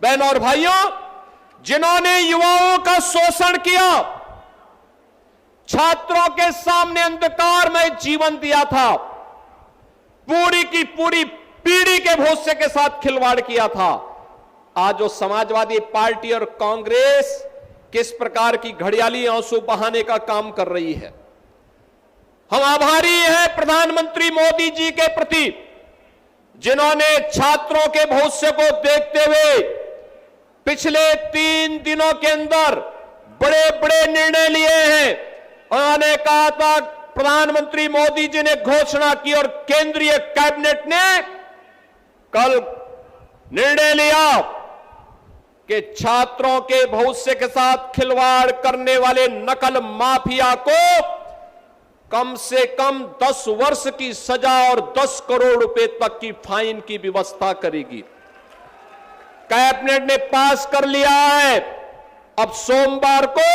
बहनों और भाइयों, जिन्होंने युवाओं का शोषण किया, छात्रों के सामने अंधकार में जीवन दिया था, पूरी की पूरी पीढ़ी के भविष्य के साथ खिलवाड़ किया था, आज वो समाजवादी पार्टी और कांग्रेस किस प्रकार की घड़ियाली आंसू बहाने का काम कर रही है। हम आभारी हैं प्रधानमंत्री मोदी जी के प्रति, जिन्होंने छात्रों के भविष्य को देखते हुए पिछले 3 दिनों के अंदर बड़े बड़े निर्णय लिए हैं। उन्होंने कहा था, प्रधानमंत्री मोदी जी ने घोषणा की और केंद्रीय कैबिनेट ने कल निर्णय लिया कि छात्रों के भविष्य के साथ खिलवाड़ करने वाले नकल माफिया को कम से कम 10 वर्ष की सजा और 10 करोड़ रुपए तक की फाइन की व्यवस्था करेगी। कैबिनेट ने पास कर लिया है। अब सोमवार को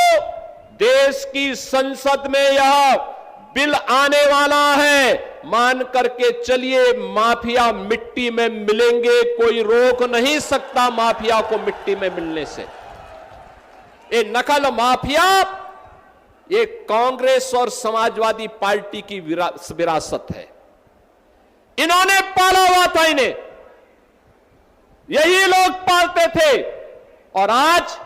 देश की संसद में यह बिल आने वाला है। मान करके चलिए, माफिया मिट्टी में मिलेंगे, कोई रोक नहीं सकता माफिया को मिट्टी में मिलने से। ये नकल माफिया, ये कांग्रेस और समाजवादी पार्टी की विरासत है। इन्होंने पाला हुआ था, इन्हें यही लोग पालते थे, और आज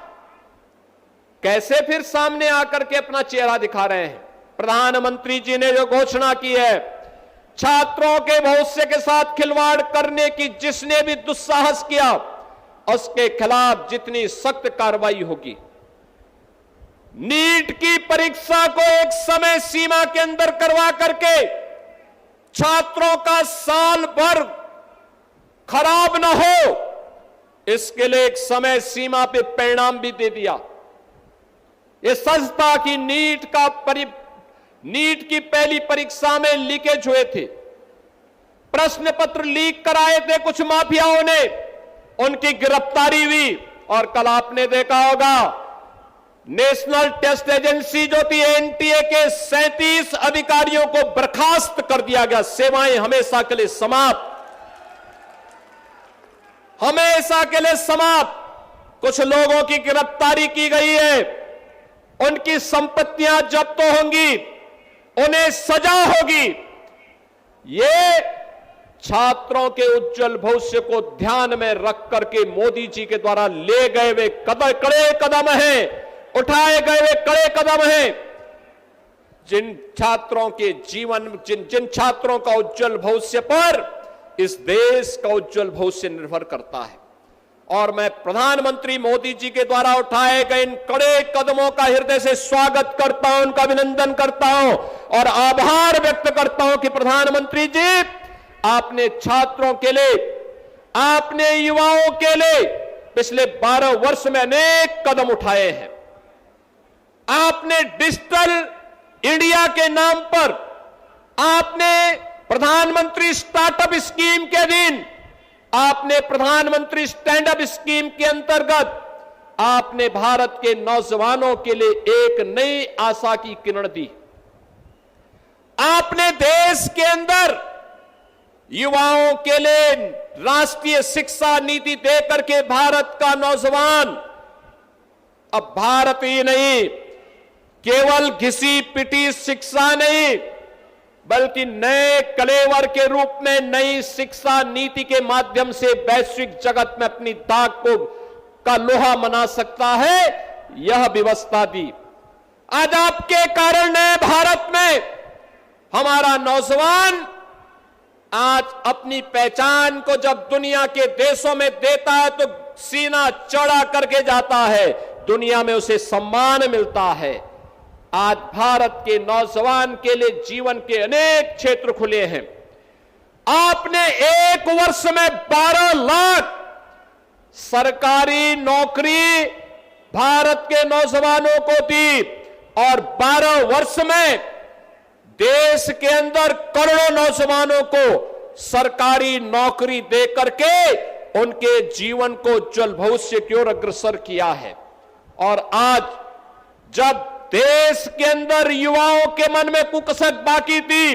कैसे फिर सामने आकर के अपना चेहरा दिखा रहे हैं। प्रधानमंत्री जी ने जो घोषणा की है, छात्रों के भविष्य के साथ खिलवाड़ करने की जिसने भी दुस्साहस किया, उसके खिलाफ जितनी सख्त कार्रवाई होगी। नीट की परीक्षा को एक समय सीमा के अंदर करवा करके छात्रों का साल भर खराब न हो, इसके लिए एक समय सीमा पे परिणाम भी दे दिया। यह सच था कि नीट की पहली परीक्षा में लीकेज हुए थे, प्रश्न पत्र लीक कराए थे कुछ माफियाओं ने, उनकी गिरफ्तारी हुई। और कल आपने देखा होगा, नेशनल टेस्ट एजेंसी जो थी एनटीए के 37 अधिकारियों को बर्खास्त कर दिया गया। सेवाएं हमेशा के लिए समाप्त, हमेशा के लिए समाप्त। कुछ लोगों की गिरफ्तारी की गई है, उनकी संपत्तियां जब्त होंगी, उन्हें सजा होगी। ये छात्रों के उज्जवल भविष्य को ध्यान में रख करके मोदी जी के द्वारा ले गए वे कड़े कदम हैं, उठाए गए वे कड़े कदम हैं। जिन छात्रों के जीवन, जिन छात्रों का उज्जवल भविष्य पर इस देश का उज्जवल भविष्य निर्भर करता है। और मैं प्रधानमंत्री मोदी जी के द्वारा उठाए गए इन कड़े कदमों का हृदय से स्वागत करता हूं, उनका अभिनंदन करता हूं और आभार व्यक्त करता हूं कि प्रधानमंत्री जी, आपने छात्रों के लिए, आपने युवाओं के लिए पिछले 12 वर्ष में अनेक कदम उठाए हैं। आपने डिजिटल इंडिया के नाम पर, आपने प्रधानमंत्री स्टार्टअप स्कीम के अधीन, आपने प्रधानमंत्री स्टैंड अप स्कीम के अंतर्गत आपने भारत के नौजवानों के लिए एक नई आशा की किरण दी। आपने देश के अंदर युवाओं के लिए राष्ट्रीय शिक्षा नीति देकर के भारत का नौजवान अब भारत ही नहीं, केवल घिसी पिटी शिक्षा नहीं, बल्कि नए कलेवर के रूप में नई शिक्षा नीति के माध्यम से वैश्विक जगत में अपनी दाग का लोहा मना सकता है, यह व्यवस्था दी। आज आपके कारण नए भारत में हमारा नौजवान आज अपनी पहचान को जब दुनिया के देशों में देता है तो सीना चौड़ा करके जाता है, दुनिया में उसे सम्मान मिलता है। आज भारत के नौजवान के लिए जीवन के अनेक क्षेत्र खुले हैं। आपने एक वर्ष में 12 लाख सरकारी नौकरी भारत के नौजवानों को दी और 12 वर्ष में देश के अंदर करोड़ों नौजवानों को सरकारी नौकरी देकर के उनके जीवन को उज्जवल भविष्य की ओर अग्रसर किया है। और आज जब देश के अंदर युवाओं के मन में कुकसक बाकी थी,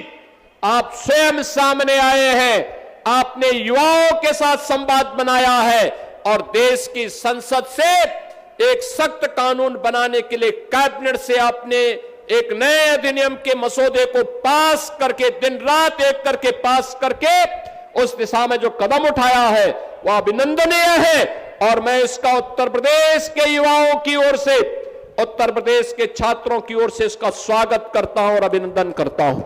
आप स्वयं सामने आए हैं, आपने युवाओं के साथ संवाद बनाया है, और देश की संसद से एक सख्त कानून बनाने के लिए कैबिनेट से आपने एक नए अधिनियम के मसौदे को पास करके, दिन रात एक करके पास करके उस दिशा में जो कदम उठाया है वह अभिनंदनीय है। और मैं इसका उत्तर प्रदेश के युवाओं की ओर से, उत्तर प्रदेश के छात्रों की ओर से इसका स्वागत करता हूं और अभिनंदन करता हूं।